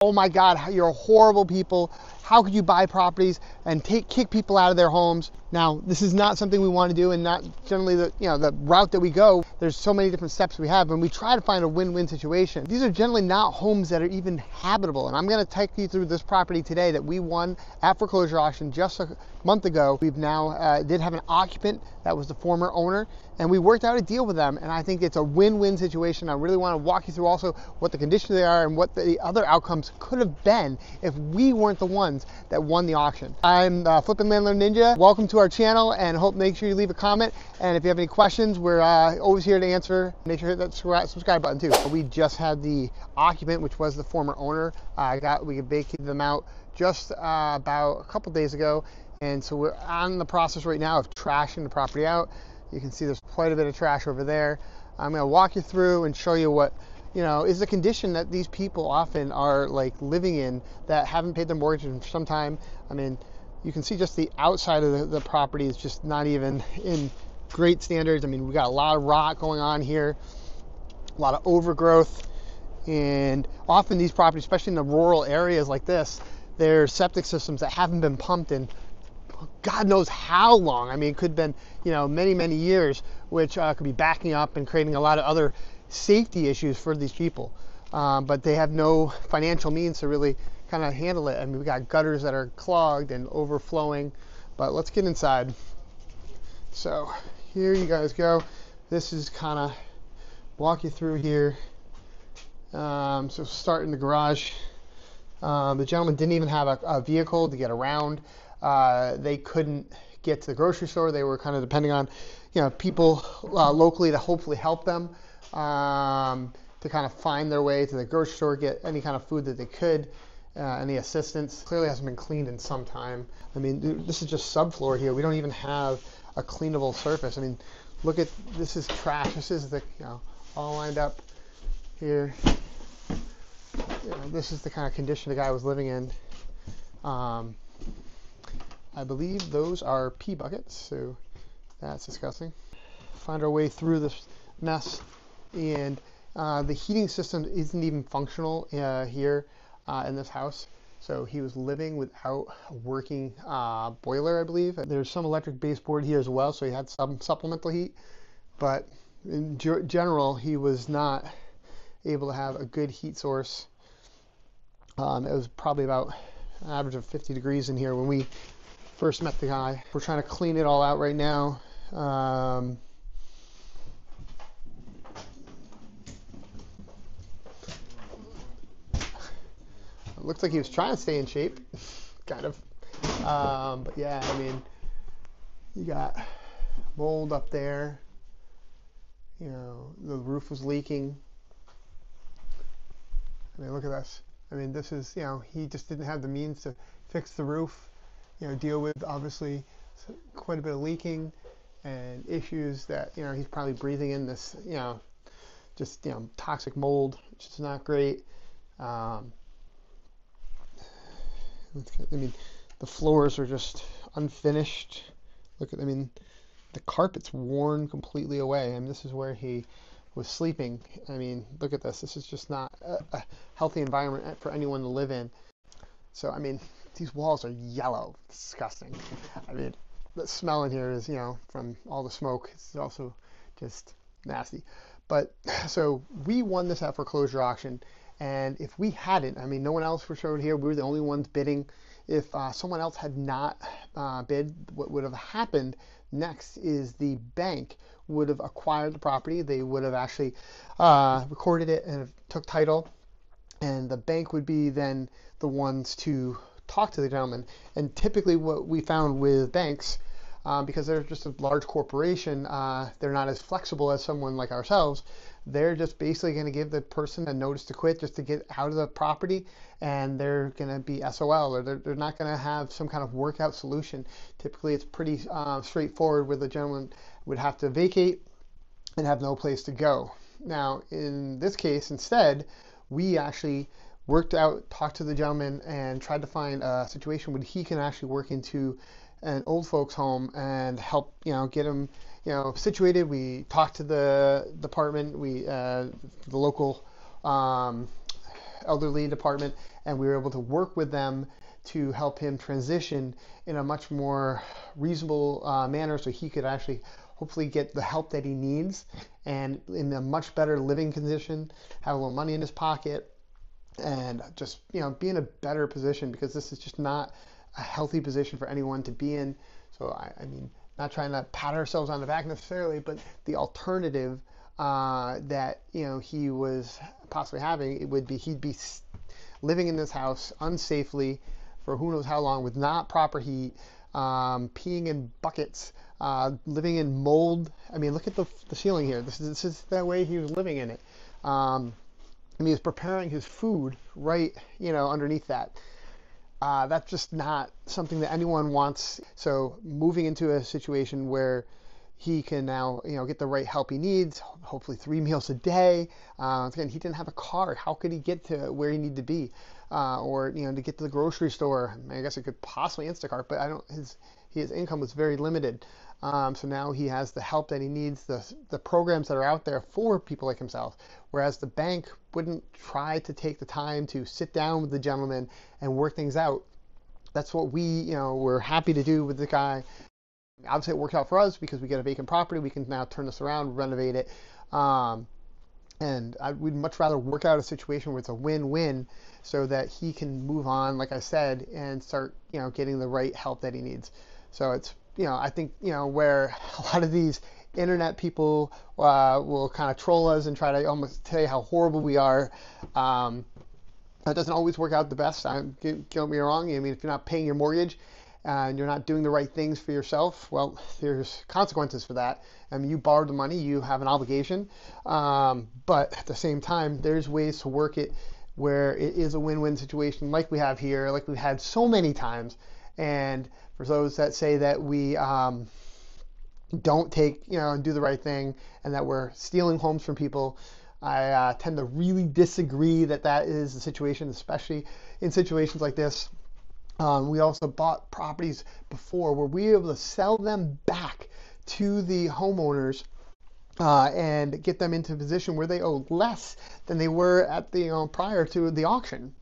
oh my God, you're horrible people. How could you buy properties and kick people out of their homes? Now, this is not something we want to do, and not generally the route that we go. There's so many different steps we have, and we try to find a win-win situation. These are generally not homes that are even habitable, and I'm going to take you through this property today that we won at foreclosure auction just a month ago. We've now did have an occupant that was the former owner, and we worked out a deal with them, and I think it's a win-win situation. I really want to walk you through also what the conditions they are and what the other outcomes could have been if we weren't the ones that won the auction. I'm Flippin' Landlord Ninja. Welcome to our channel, and make sure you leave a comment, and if you have any questions, we're always here to answer. Make sure to hit that subscribe button too. We just had the occupant, which was the former owner. We vacated them out just about a couple days ago, and so we're on the process right now of trashing the property out. You can see there's quite a bit of trash over there. I'm going to walk you through and show you what is the condition that these people often are like living in that haven't paid their mortgage in some time. I mean, you can see just the outside of the property is just not even in great standards. I mean, we got a lot of rot going on here, a lot of overgrowth, and often these properties, especially in the rural areas like this, there's septic systems that haven't been pumped in God knows how long. I mean, it could have been, many years, which could be backing up and creating a lot of other safety issues for these people. But they have no financial means to really kind of handle it. I mean, we got gutters that are clogged and overflowing, but let's get inside. So here you guys go. This is kind of walk you through here. So start in the garage. The gentleman didn't even have a vehicle to get around. They couldn't get to the grocery store. They were kind of depending on, people locally to hopefully help them to kind of find their way to the grocery store, get any kind of food that they could, any assistance. Clearly hasn't been cleaned in some time. I mean, this is just subfloor here. We don't even have a cleanable surface. I mean, look at, this is trash. This is the, all lined up here. This is the kind of condition the guy was living in. I believe those are pee buckets, so that's disgusting. Find our way through this mess, and the heating system isn't even functional here in this house. So he was living without a working boiler, I believe. There's some electric baseboard here as well, so he had some supplemental heat, but in general, he was not able to have a good heat source. It was probably about an average of 50 degrees in here when we first met the guy. We're trying to clean it all out right now. It looks like he was trying to stay in shape, kind of. But yeah, I mean, you got mold up there. The roof was leaking. I mean, look at this. I mean, this is, he just didn't have the means to fix the roof. Deal with obviously quite a bit of leaking and issues that he's probably breathing in this just toxic mold, which is not great. I mean, the floors are just unfinished. Look at, I mean, the carpet's worn completely away. I mean, this is where he was sleeping. I mean, look at this. This is just not a healthy environment for anyone to live in. So, I mean, these walls are yellow, disgusting. I mean, the smell in here is, from all the smoke, it's also just nasty. But so we won this at foreclosure auction, and if we hadn't, I mean, no one else was showed here. We were the only ones bidding. If someone else had not bid, what would have happened next is the bank would have acquired the property. They would have actually recorded it and took title, and the bank would be then the ones to talk to the gentleman. And typically what we found with banks, because they're just a large corporation, they're not as flexible as someone like ourselves. They're just basically going to give the person a notice to quit just to get out of the property, and they're going to be SOL, or they're not going to have some kind of workout solution. Typically it's pretty straightforward, where the gentleman would have to vacate and have no place to go. Now in this case, instead, we actually talked to the gentleman and tried to find a situation where he can actually work into an old folks home and help, get him, situated. We talked to the department, the local elderly department, and we were able to work with them to help him transition in a much more reasonable manner so he could actually hopefully get the help that he needs and in a much better living condition, have a little money in his pocket, and just, you know, be in a better position, because this is just not a healthy position for anyone to be in. So I mean, not trying to pat ourselves on the back necessarily, but the alternative that, you know, he was possibly having, it would be he'd be living in this house unsafely for who knows how long with not proper heat, peeing in buckets, living in mold. I mean, look at the ceiling here. This is the way he was living in it. I mean, he was preparing his food right, you know, underneath that. That's just not something that anyone wants. So moving into a situation where he can now, you know, get the right help he needs, hopefully 3 meals a day. Again, he didn't have a car. How could he get to where he needed to be? Or, you know, to get to the grocery store? I guess it could possibly Instacart, but his income was very limited. So now he has the help that he needs, the programs that are out there for people like himself. Whereas the bank wouldn't try to take the time to sit down with the gentleman and work things out. That's what we're happy to do with the guy. Obviously, it worked out for us because we get a vacant property. We can now turn this around, renovate it. And we'd much rather work out a situation where it's a win-win so that he can move on, like I said, and start, you know, getting the right help that he needs. So it's, you know, I think, you know, where a lot of these internet people will kind of troll us and try to almost tell you how horrible we are. That doesn't always work out the best. Don't get me wrong. I mean, if you're not paying your mortgage and you're not doing the right things for yourself, well, there's consequences for that. I mean, you borrowed the money, you have an obligation. But at the same time, there's ways to work it where it is a win-win situation like we have here, like we've had so many times. And for those that say that we don't take, you know, and do the right thing and that we're stealing homes from people, I tend to really disagree that is the situation, especially in situations like this. We also bought properties before where we were able to sell them back to the homeowners and get them into a position where they owed less than they were at the prior to the auction.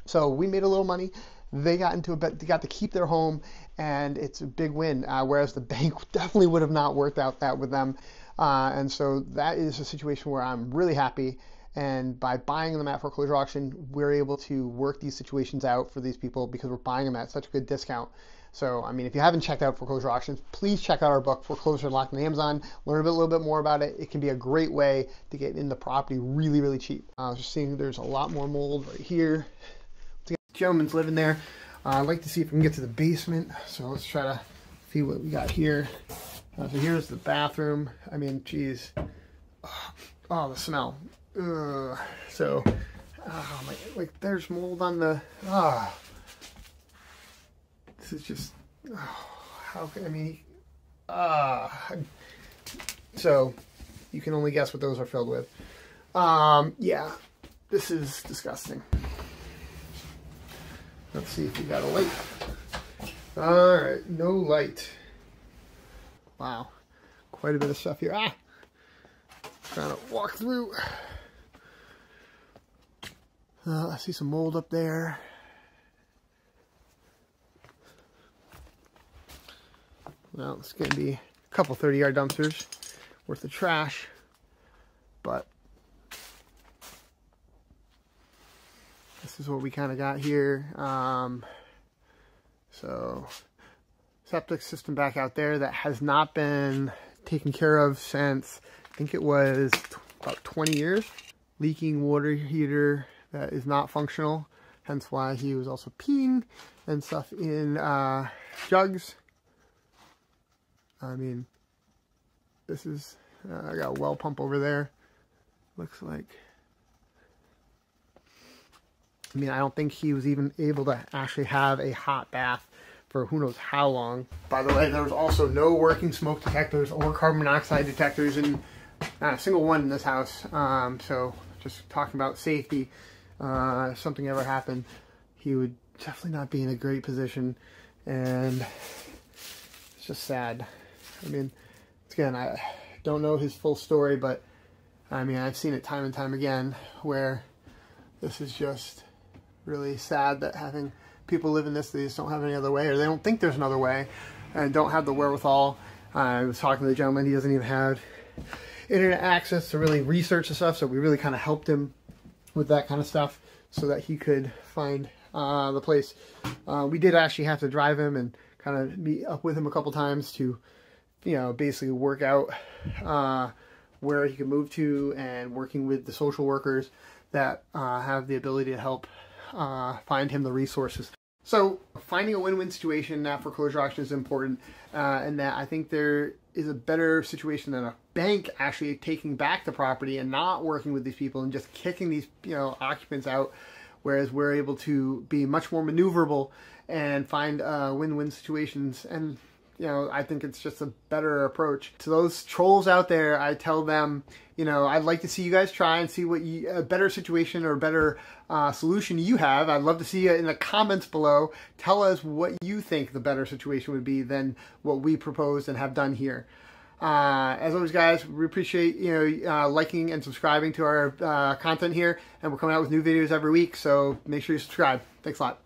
So we made a little money. They got they got to keep their home, and it's a big win. Whereas the bank definitely would have not worked out that with them. And so that is a situation where I'm really happy. And by buying them at foreclosure auction, we're able to work these situations out for these people because we're buying them at such a good discount. So, I mean, if you haven't checked out foreclosure auctions, please check out our book, Foreclosure Unlocked on Amazon. Learn a little bit more about it. It can be a great way to get into property really, really cheap. I was just seeing there's a lot more mold right here. The gentleman's living there. I'd like to see if we can get to the basement. So let's try to see what we got here. So here's the bathroom. I mean, geez. Oh, the smell. So, like there's mold on the, this is just, how can, I mean, so you can only guess what those are filled with. Yeah, this is disgusting. Let's see if we got a light. All right, no light. Wow, quite a bit of stuff here. Trying to walk through. I see some mold up there. Well, it's going to be a couple 30-yard dumpsters worth of trash, but this is what we kind of got here. So, septic system back out there that has not been taken care of since, I think it was about 20 years. Leaking water heater that is not functional, hence why he was also peeing and stuff in jugs. I mean, this is, I got a well pump over there, looks like. I mean, I don't think he was even able to actually have a hot bath for who knows how long. By the way, there was also no working smoke detectors or carbon monoxide detectors in not a single one in this house. So just talking about safety, if something ever happened, he would definitely not be in a great position, and it's just sad. I mean, again, I don't know his full story, but I mean, I've seen it time and time again where this is just really sad that having people live in this, they just don't have any other way, or they don't think there's another way, and don't have the wherewithal. I was talking to the gentleman, he doesn't even have internet access to really research the stuff, so we really kind of helped him with that kind of stuff so that he could find the place. We did actually have to drive him and kind of meet up with him a couple times to, you know, basically work out where he could move to, and working with the social workers that have the ability to help find him the resources. So finding a win-win situation at foreclosure auction is important, and that I think there is a better situation than a bank actually taking back the property and not working with these people and just kicking these, you know, occupants out, whereas we're able to be much more maneuverable and find win-win situations. And you know, I think it's just a better approach. To those trolls out there, I tell them, you know, I'd like to see you guys try and see what a better situation or a better solution you have. I'd love to see you in the comments below. Tell us what you think the better situation would be than what we proposed and have done here. As always, guys, we appreciate, you know, liking and subscribing to our content here, and we're coming out with new videos every week, so make sure you subscribe. Thanks a lot.